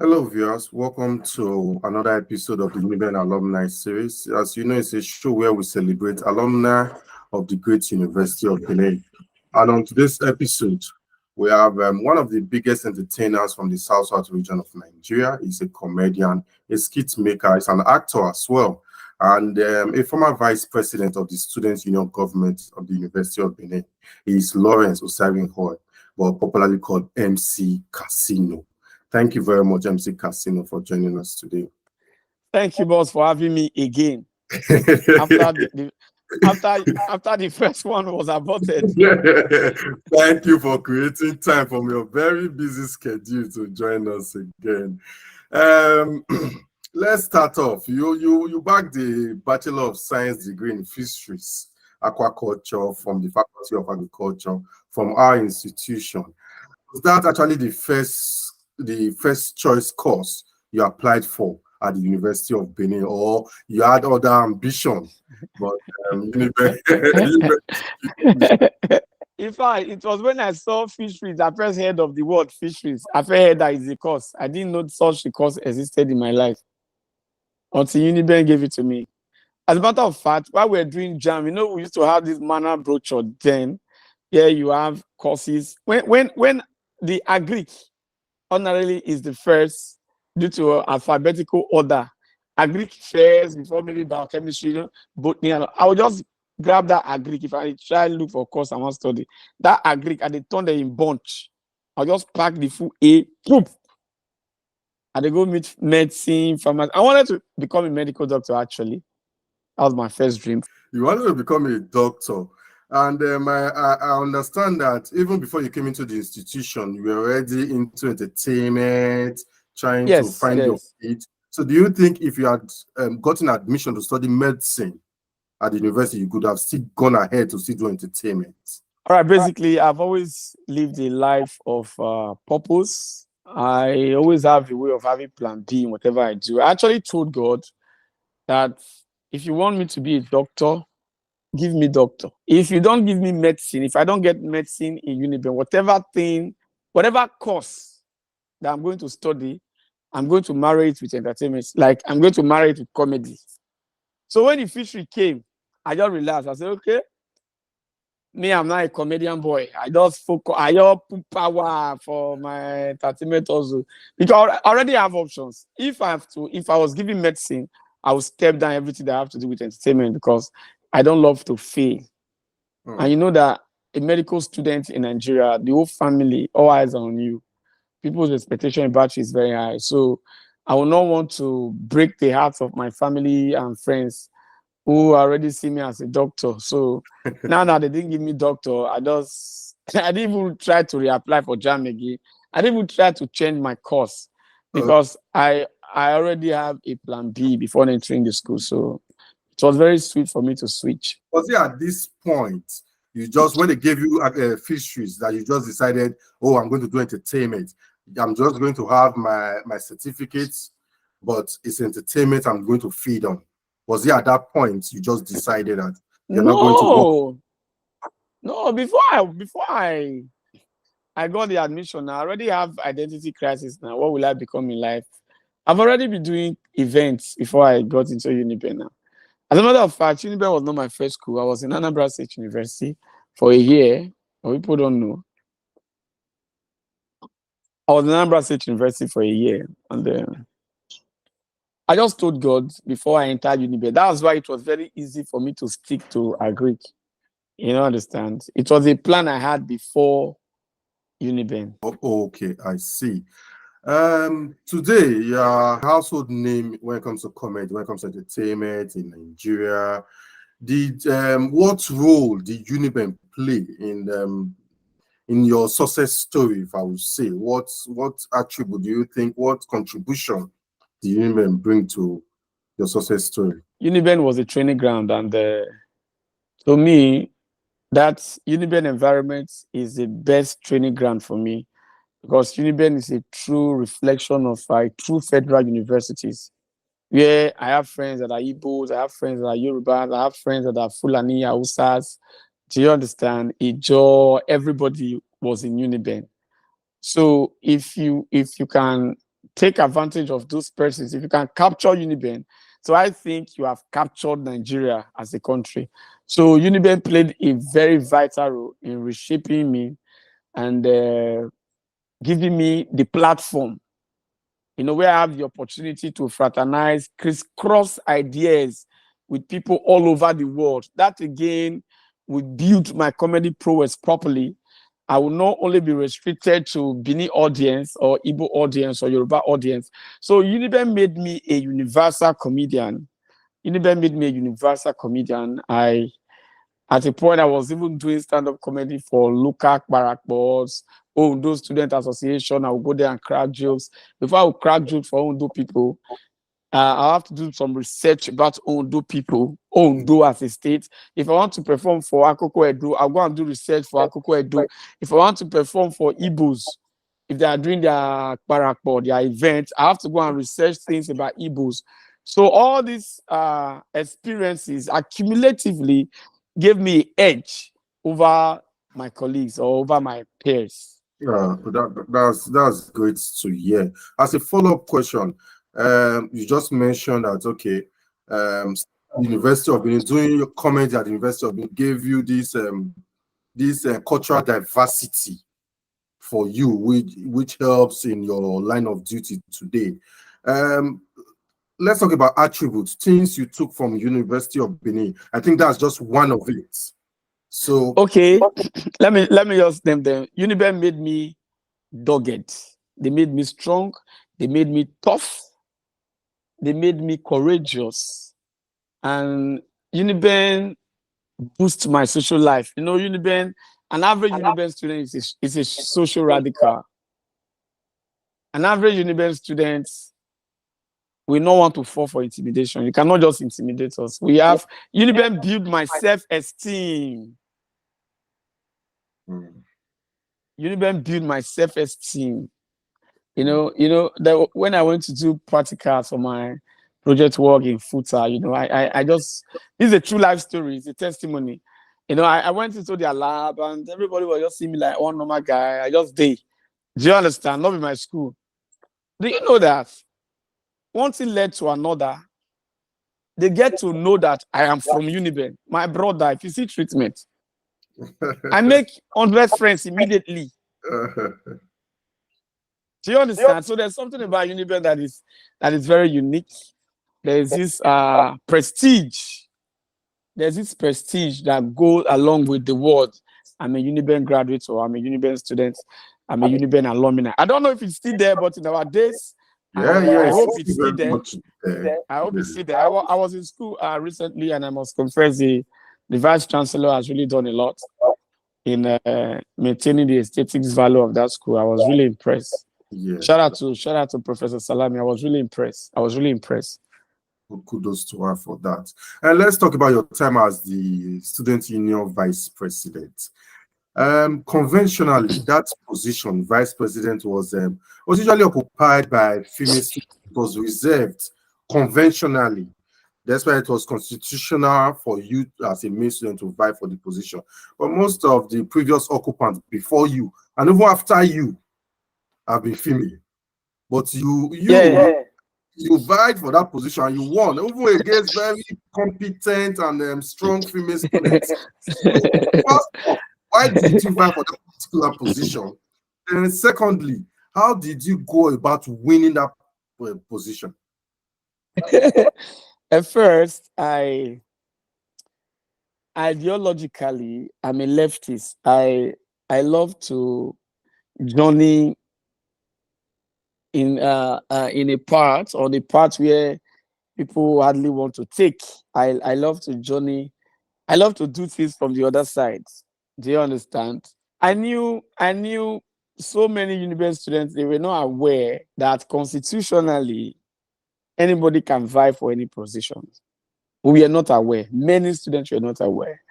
Hello, viewers. Welcome to another episode of the Uniben Alumni Series. As you know, it's a show where we celebrate alumni of the great University of Benin. And on today's episode, we have one of the biggest entertainers from the South region of Nigeria. He's a comedian, a skit maker, he's an actor as well, and a former vice president of the Students' Union Government of the University of Benin. He's Lawrence Osarenkhoe, but popularly called MC Casino. Thank you very much, MC Casino, for joining us today. Thank you, boss, for having me again. After the first one was aborted. Thank you for creating time from your very busy schedule to join us again. Let's start off. You bagged the Bachelor of Science degree in Fisheries, Aquaculture from the Faculty of Agriculture from our institution. Was that actually the first choice course you applied for at the University of Benin, or you had other ambitions? But In fact, it was when I saw Fisheries, I first heard of the word Fisheries. I first heard that it's a course. I didn't know such a course existed in my life until Uniben gave it to me. As a matter of fact, while we were doing JAM, we used to have this manner brochure then. Here you have courses. When the Agric ordinarily is the first due to alphabetical order. Agric first before maybe biochemistry, botany. I would just grab that Agric if I try to look for a course I want to study. That Agric, and they turn them in bunch. I'll just pack the full A, poop. And they go meet medicine, pharmacy. I wanted to become a medical doctor, actually. That was my first dream. You wanted to become a doctor. And I understand that even before you came into the institution, you were already into entertainment, trying to find your feet. So do you think if you had gotten admission to study medicine at the university, you could have still gone ahead to still do entertainment? All right, basically, I've always lived a life of purpose. I always have a way of having plan B in whatever I do. I actually told God that if you want me to be a doctor, give me doctor. If you don't give me medicine, if I don't get medicine in Uniben, whatever course that I'm going to study, I'm going to marry it with entertainment. Like I'm going to marry it with comedy. So when the fishery came, I just relaxed. I said, okay, me, I'm not a comedian boy. I just focus, I just put power for my entertainment also. Because I already have options. If I was giving medicine, I would step down everything that I have to do with entertainment because I don't love to fail. And you know that a medical student in Nigeria, the whole family, all eyes are on you. People's expectation about you is very high. So I will not want to break the hearts of my family and friends who already see me as a doctor. So now that they didn't give me doctor, I didn't even try to reapply for JAM again. I didn't even try to change my course because I already have a plan B before entering the school. So it was very sweet for me to switch. Was it at this point, when they gave you Fisheries, that you just decided, oh, I'm going to do entertainment. I'm just going to have my certificates, but it's entertainment I'm going to feed on. Was it at that point you just decided that you're not going to work? No, before I got the admission, I already have identity crisis now. What will I become in life? I've already been doing events before I got into Uniben now. As a matter of fact, Uniben was not my first school. I was in Anambra State University for a year. But people don't know. I was in Anambra State University for a year. And I just told God before I entered Uniben. That was why it was very easy for me to stick to Agric. You know, understand? It was a plan I had before Uniben. Oh, okay, I see. Today, your household name when it comes to comedy, when it comes to entertainment in Nigeria, what role did Uniben play in your success story, if I would say? What attribute do you think, what contribution did Uniben bring to your success story? Uniben was a training ground, and to me, that Uniben environment is the best training ground for me because Uniben is a true reflection of true federal universities where I have friends that are Igbos, I have friends that are Yorubas, I have friends that are Fulani, Hausas. Do you understand? Ijo, everybody was in Uniben. So if you can take advantage of those persons, if you can capture Uniben, so I think you have captured Nigeria as a country. So Uniben played a very vital role in reshaping me and giving me the platform, where I have the opportunity to fraternize, crisscross ideas with people all over the world. That again will build my comedy prowess properly. I will not only be restricted to Bini audience or Igbo audience or Yoruba audience. So Uniben made me a universal comedian. Uniben made me a universal comedian. At a point, I was even doing stand-up comedy for local barakboards, Ondo Student Association. I would go there and crack jokes. Before I would crack jokes for Ondo people, I have to do some research about Ondo people, Ondo as a state. If I want to perform for Akoko Edo, I'll go and do research for Akoko Edo. If I want to perform for Igbos, if they are doing their barakboard, their event, I have to go and research things about Igbos. So all these experiences accumulatively gave me an edge over my colleagues or over my peers. Yeah, that's great to hear. As a follow-up question, you just mentioned that University of Benin, doing your comedy at the University of Benin gave you this cultural diversity for you, which helps in your line of duty today. Let's talk about attributes, things you took from University of Benin. I think that's just one of it. So okay, let me just name them. Uniben made me dogged. They made me strong. They made me tough. They made me courageous. And Uniben boost my social life. Uniben, an average Uniben student is a social radical. An average Uniben student will not want to fall for intimidation. You cannot just intimidate us. Uniben build my self-esteem. Uniben build my self-esteem. When I went to do practicals for my project work in Futa, I just, this is a true life story. It's a testimony. I went into their lab and everybody was just seeing me like one normal guy. I just did. Do you understand? Not in my school. Do you know that one thing led to another? They get to know that I am from Uniben. My brother, if you see treatment, I make 100 friends immediately. Do you understand? So there's something about Uniben that is very unique. There's this prestige. There's this prestige that goes along with the word. I'm a Uniben graduate or I'm a Uniben student. I'm a Uniben alumni. I don't know if it's still there, but in our days, I hope it's still there. I hope it's still there. I was in school recently, and I must confess the Vice Chancellor has really done a lot in maintaining the aesthetics value of that school. I was really impressed. Yeah. Shout out to Professor Salami. I was really impressed. Kudos to her for that. And let's talk about your time as the Student Union Vice President. Conventionally, that position, Vice President, was usually occupied by female students. It was reserved conventionally. That's why it was constitutional for you as a male student to vie for the position. But most of the previous occupants before you, and even after you, have been female. But you vied for that position and you won, even against very competent and strong female students. So, why did you vie for that particular position? And secondly, how did you go about winning that position? At first, ideologically, I'm a leftist. I love to journey in a part, or the part where people hardly want to take. I love to journey. I love to do things from the other side. Do you understand? I knew so many Uniben students, they were not aware that constitutionally anybody can vie for any position. We are not aware. Many students were not aware.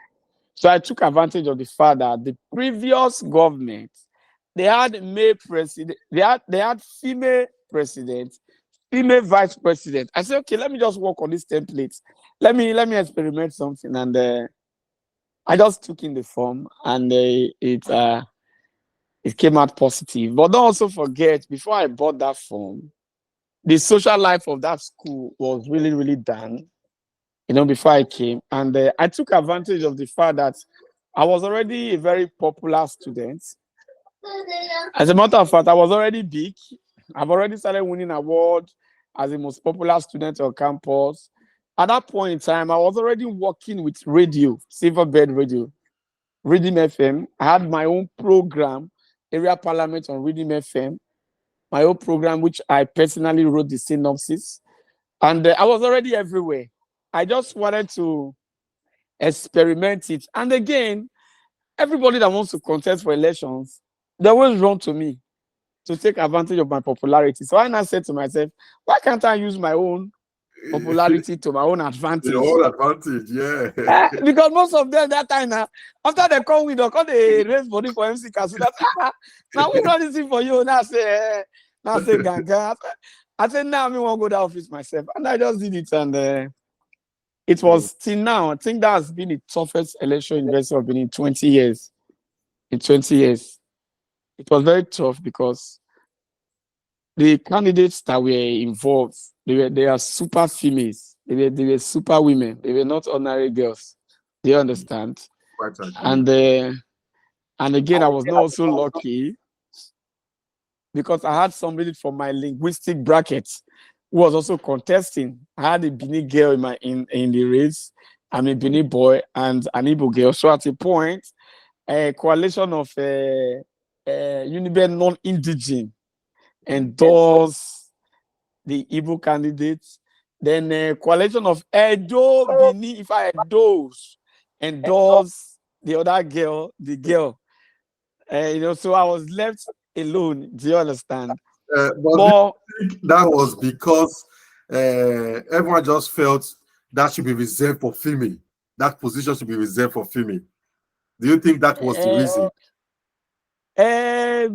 So I took advantage of the fact that the previous government, they had male president, they had female president, female vice president. I said, okay, let me just work on this template. Let me experiment something, and I just took in the form, and it came out positive. But don't also forget, before I bought that form, the social life of that school was really, really done, before I came. And I took advantage of the fact that I was already a very popular student. As a matter of fact, I was already big. I've already started winning awards as the most popular student on campus. At that point in time, I was already working with radio, Silverbird Radio, Reading FM. I had my own program, Area Parliament on Reading FM, my own program, which I personally wrote the synopsis. And I was already everywhere. I just wanted to experiment it. And again, everybody that wants to contest for elections, they always run to me to take advantage of my popularity. So I now said to myself, why can't I use my own popularity to my own advantage? Your own advantage, yeah. Because most of them that time now, after they come with, they raise body for MC Kasu. Now we run this thing for you. Now say ganga. I said now I won't go to the office myself, and I just did it, and it was till now. I think that has been the toughest election university I've been in 20 years. In 20 years, it was very tough because the candidates that were involved, they are super females. They were super women. They were not ordinary girls. Do you understand? And again, I was not also lucky because I had somebody from my linguistic bracket who was also contesting. I had a Bini girl in the race. I'm a Bini boy and an Igbo girl. So at a point, a coalition of Uniben non-indigenous endorse the Igbo candidates. Then a coalition of Edo Bini, if I endorse the other girl, the girl. So I was left alone. Do you understand? But that was because everyone just felt that should be reserved for female. That position should be reserved for female. Do you think that was the reason?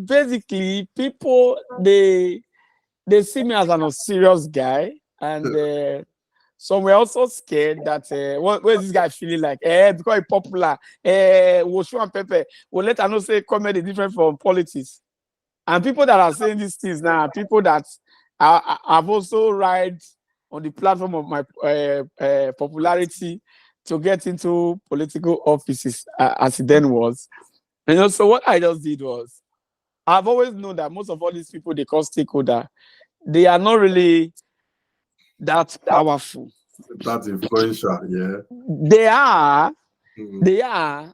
Basically, people they see me as an serious guy, and some were also scared that what is this guy feeling like? Because he's popular, Woshu and Pepe will let her know say comedy different from politics. And people that are saying these things now, people that have also ride on the platform of my popularity to get into political offices as it then was. And so what I just did was, I've always known that most of all these people they call stakeholder, they are not really that powerful. That's influential, yeah. They are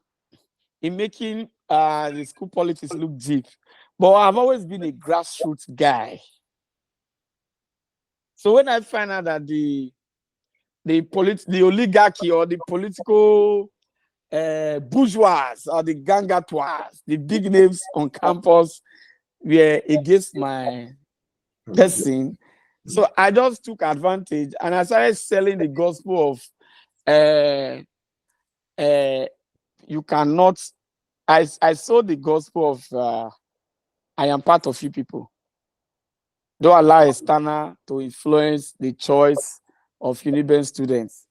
in making the school politics look deep. But I've always been a grassroots guy. So when I find out that the oligarchy or the political bourgeois or the gangatois, the big names on campus were against my person, so I just took advantage and I started selling the gospel of you cannot. I sold the gospel of I am part of you people. Don't allow external to influence the choice of Uniben students.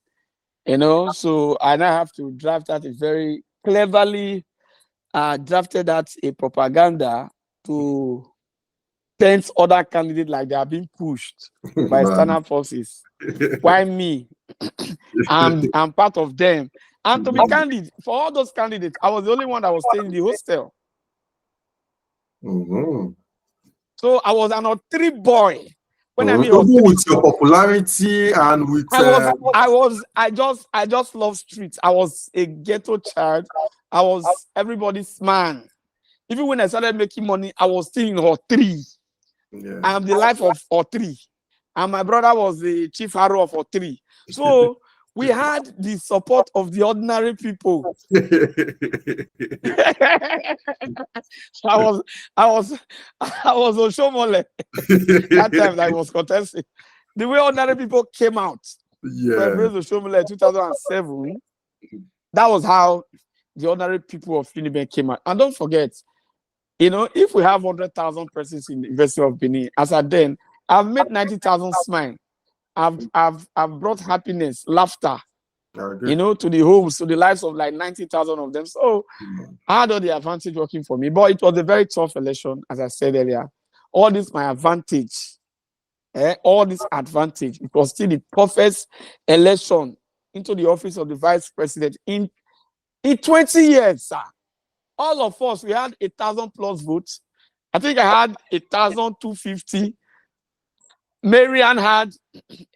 So I now have to draft that a very cleverly drafted that a propaganda to tempt other candidates like they are being pushed by external forces. Why me? I'm part of them. And to be candid, for all those candidates, I was the only one that was staying in the hostel. So I was an O3 boy. When I mean O3, with your popularity and with I just love streets. I was a ghetto child. I was everybody's man. Even when I started making money, I was still in O3. Yeah. I'm the life of O3. And my brother was the chief hero of O3. So we had the support of the ordinary people. So I was Oshomole that time that I was contesting. The way ordinary people came out for Oshomole 2007, that was how the ordinary people of Uniben came out. And don't forget, if we have 100,000 persons in the University of Benin, as at then, I've made 90,000 smile. I've brought happiness, laughter, to the homes, to the lives of like 90,000 of them. So I had all the advantage working for me. But it was a very tough election, as I said earlier. All this my advantage all this advantage. It was still the toughest election into the office of the vice president in 20 years, sir. All of us, we had 1,000 plus votes. I think I had 1,250. Marian had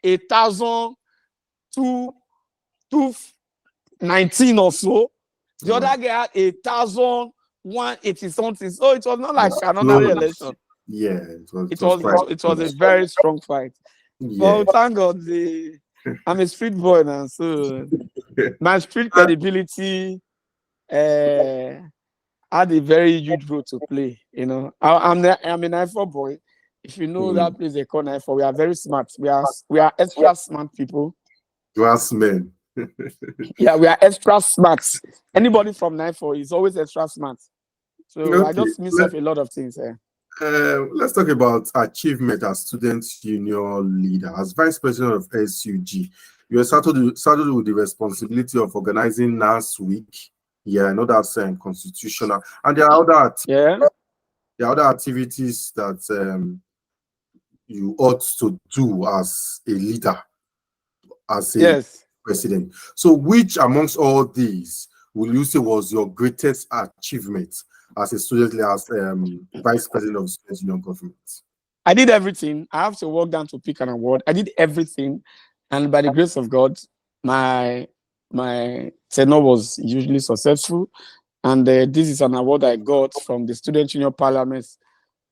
1,219 or so. The other guy had 1,180 something. So it was not like another election. Yeah, it was a very strong fight. Yeah. But thank God, I'm a street boy now, so my street credibility had a very huge role to play. You know, I'm an I4 boy. If you know that place they call I4, we are very smart. We are extra smart people. Glass men. Yeah, we are extra smart. Anybody from I4 is always extra smart. So okay. I just miss off a lot of things. Let's talk about achievement as student union leader. As vice president of SUG, you are started with the responsibility of organizing NAS week. Yeah, I know that's constitutional. And there are other activities that you ought to do as a leader, as a president. So which amongst all these will you say was your greatest achievement as a student leader, as vice president of student union government? I did everything. I have to walk down to pick an award. I did everything, and by the grace of God, my tenure was usually successful. And this is an award I got from the Student Union Parliament,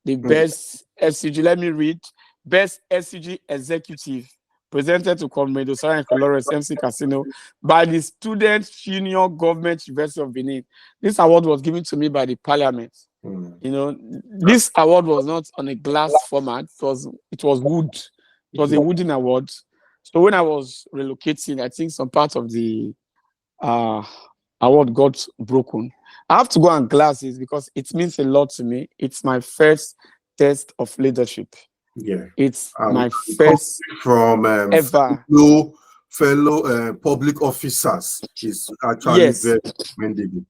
the best SUG. Let me read: best SUG executive, presented to Comrade Osarenkhoe MC Casino by the Student Union Government University of Benin. This award was given to me by the Parliament. You know, this award was not on a glass format. It was wood. It was a wooden award. So when I was relocating, I think some part of the award got broken. I have to go on glasses because it means a lot to me. It's my first test of leadership. Yeah, it's my first from ever fellow public officers is actually very commendable.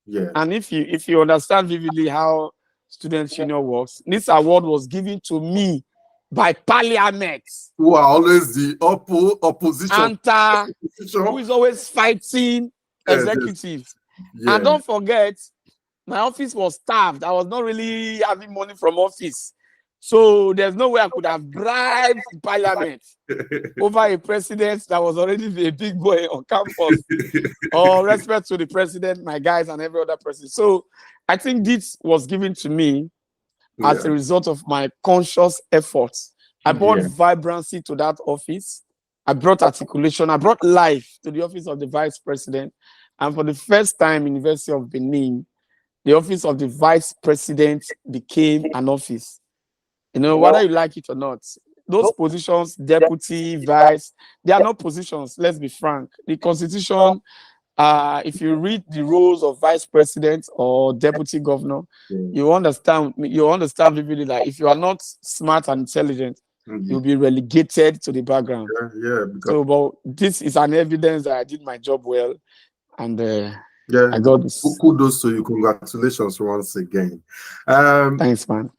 Yeah, and if you understand vividly how Student Union works, this award was given to me by Parliament, who are always the opposition, who is always fighting executives. Yeah. And don't forget, my office was starved. I was not really having money from office. So there's no way I could have bribed Parliament over a president that was already a big boy on campus. Or respect to the president, my guys, and every other person. So I think this was given to me as a result of my conscious efforts. I brought vibrancy to that office. I brought articulation. I brought life to the office of the vice president. And for the first time in the University of Benin, the office of the vice president became an office. You know, whether you like it or not, those positions, deputy, vice, they are not positions, let's be frank. The Constitution, if you read the roles of vice president or deputy governor, you understand vividly that if you are not smart and intelligent, you'll be relegated to the background. So, but this is an evidence that I did my job well, and I got this. Kudos to you. Congratulations once again. Thanks, man.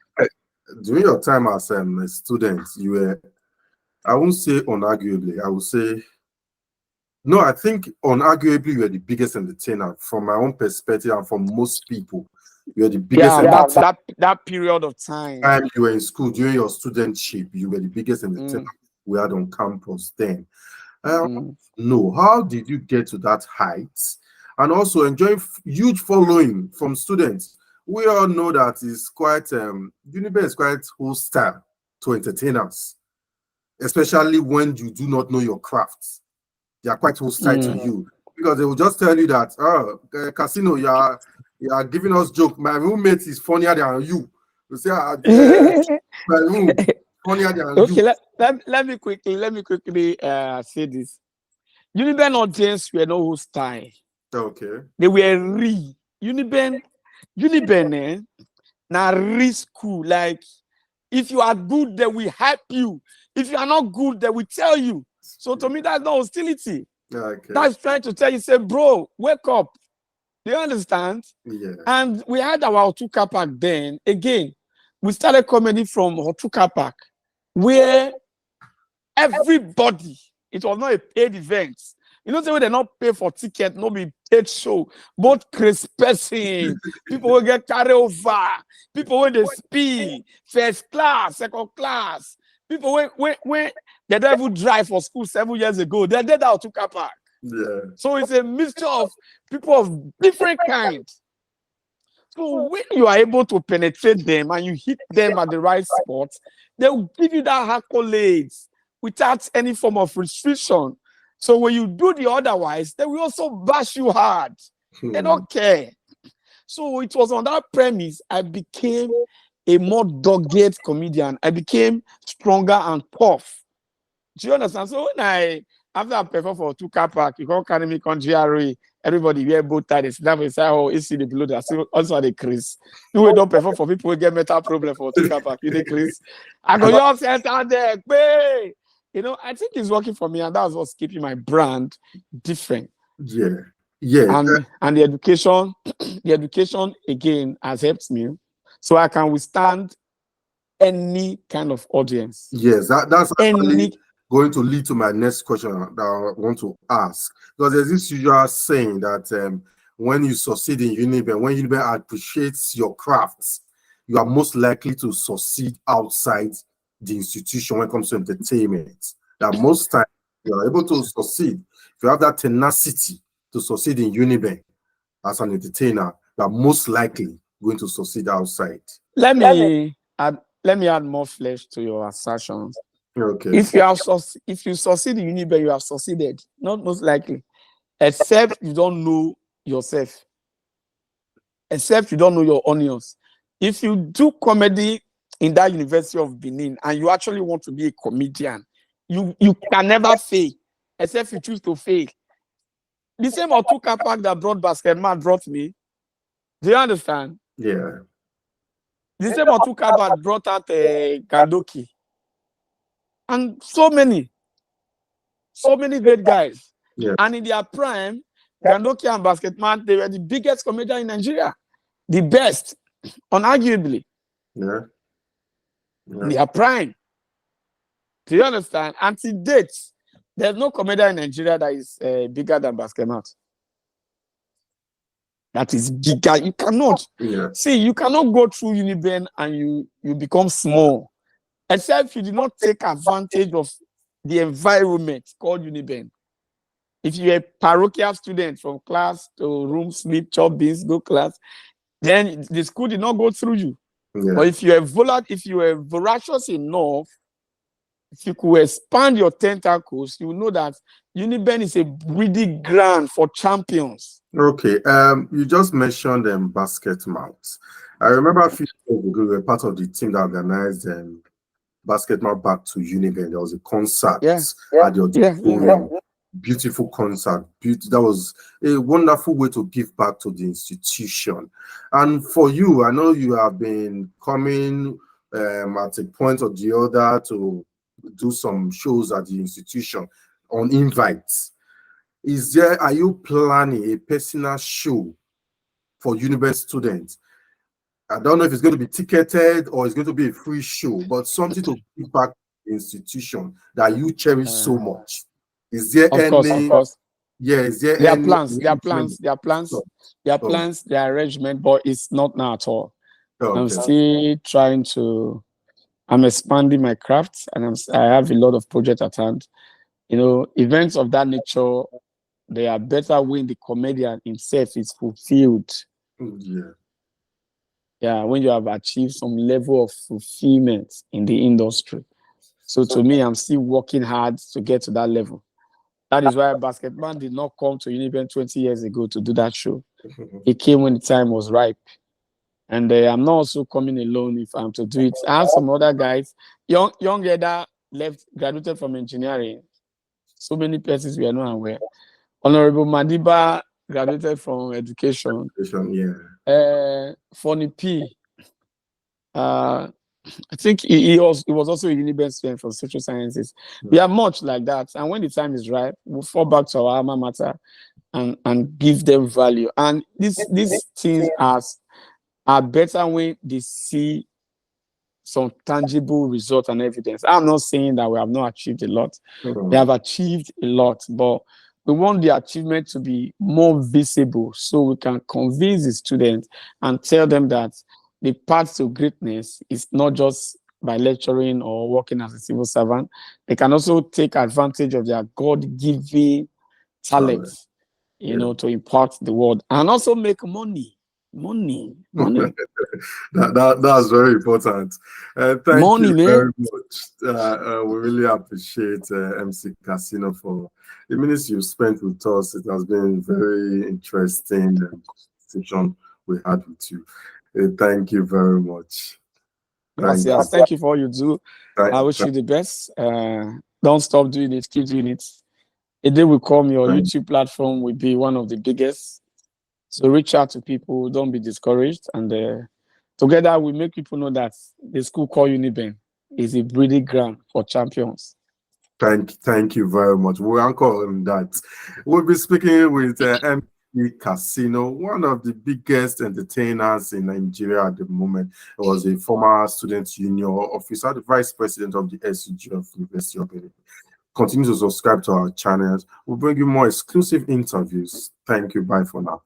During your time as a student, you were, I won't say unarguably, I would say, no, I think unarguably you were the biggest entertainer from my own perspective and from most people. You were the biggest entertainer. That period of time. You were in school, during your studentship, you were the biggest entertainer we had on campus then. No, how did you get to that height? And also enjoy huge following from students. We all know that it's quite, Uniben is quite hostile to entertainers, especially when you do not know your craft. They are quite hostile to you because they will just tell you that, oh, Casino, you are giving us joke. My roommate is funnier than you. You say, my room funnier than you. Okay, let me quickly say this. Uniben audience were no hostile. Okay. They were Uniben, na school. Like, if you are good, they will help you. If you are not good, they will tell you. So to me, that's not hostility. Okay. That's trying to tell you, say, bro, wake up. Do you understand? Yeah. And we had our Otuka Park then. Again, we started comedy from Otuka Park. where everybody, it was not a paid event. You know, they not pay for ticket, no be paid show. Both Chris person, people will get carried over, people when they speed, first class, second class, people when they don't even drive for school 7 years ago, they did out to car park. Yeah. So it's a mixture of people of different kinds. So when you are able to penetrate them and you hit them at the right spot, they will give you that accolades without any form of restriction. So when you do the otherwise, they will also bash you hard. They don't care. So it was on that premise I became a more dogged comedian. I became stronger and tough. Do you understand? So when after I perform for 2 car park, you can't carry me on GRA, everybody wear both ties. Now we say, oh, it's the below that. So also the Chris. You don't perform for people who get mental problem for 2 car park. You the Chris. I go, you set out there, hey. You know, I think it's working for me, and that's what's keeping my brand different. Yeah. Yeah. And the education again has helped me, so I can withstand any kind of audience. Yes, that's actually going to lead to my next question that I want to ask. Because there's this usual saying that when you succeed in Uniben, when Uniben appreciates your crafts, you are most likely to succeed outside the institution when it comes to entertainment. That most times you are able to succeed if you have that tenacity to succeed in Uniben as an entertainer. You are most likely going to succeed outside. Let me add more flesh to your assertions. Okay. If you succeed in Uniben, you have succeeded. Not most likely, except you don't know yourself, except you don't know your onions. If you do comedy in that University of Benin and you actually want to be a comedian, you can never fail, except you choose to fail. The same Otuka Park that brought Basketman brought me. Do you understand? Yeah. The same Otuka Park brought out Gandoki. And so many great guys. Yeah. And in their prime, Gandoki and Basketman, they were the biggest comedian in Nigeria. The best, unarguably. Yeah. In their prime. Do you understand? Until date, there's no comedian in Nigeria that is bigger than Basketman. That is bigger. You cannot. Yeah. See, you cannot go through Uniben and you become small. Except you did not take advantage of the environment called Uniben. If you're a parochial student from class to room, sleep, chop beans, go class, then the school did not go through you. Yeah. But if you are voracious enough, if you could expand your tentacles, you will know that Uniben is a breeding ground for champions. Okay. You just mentioned basket mouths. I remember a few years ago, we were part of the team that organized basketball back to Uniben. There was a concert at the auditorium. Beautiful concert. That was a wonderful way to give back to the institution. And for you, I know you have been coming at a point or the other to do some shows at the institution on invites. Are you planning a personal show for Uniben students? I don't know if it's going to be ticketed or it's going to be a free show, but something to give back to the institution that you cherish so much. Is there of course. Yeah, is there There are any plans, there are arrangement, but it's not now at all. Okay. I'm still trying I'm expanding my craft, and I have a lot of projects at hand. You know, events of that nature, they are better when the comedian himself is fulfilled. Yeah, when you have achieved some level of fulfillment in the industry. So to me, I'm still working hard to get to that level. That is why Basketman did not come to Uniben 20 years ago to do that show. It came when the time was ripe. And I'm not also coming alone if I'm to do it. I have some other guys. Young Eda graduated from engineering. So many persons we are not aware. Honorable Madiba graduated from education. Funny P. I think he was also a Uniben student from social sciences. We are much like that. And when the time is right, we'll fall back to our alma mater and give them value. And these things are better when they see some tangible result and evidence. I'm not saying that we have not achieved a lot. We have achieved a lot, but we want the achievement to be more visible so we can convince the students and tell them that the path to greatness is not just by lecturing or working as a civil servant. They can also take advantage of their God-given talents, to impact the world and also make money. That's very important. Thank you very much. We really appreciate MC Casino for the minutes you spent with us. It has been very interesting conversation we had with you. Thank you very much. Gracias. Thank you for all you do. I wish you the best. Don't stop doing it. Keep doing it. A day will come, your YouTube platform will be one of the biggest. So reach out to people. Don't be discouraged. And together we make people know that the school called Uniben is a breeding ground for champions. Thank you very much. We anchor on that. We'll be speaking with MC Casino, one of the biggest entertainers in Nigeria at the moment. He was a former student union officer, the vice president of the SUG of University of Benin. Continue to subscribe to our channels. We'll bring you more exclusive interviews. Thank you. Bye for now.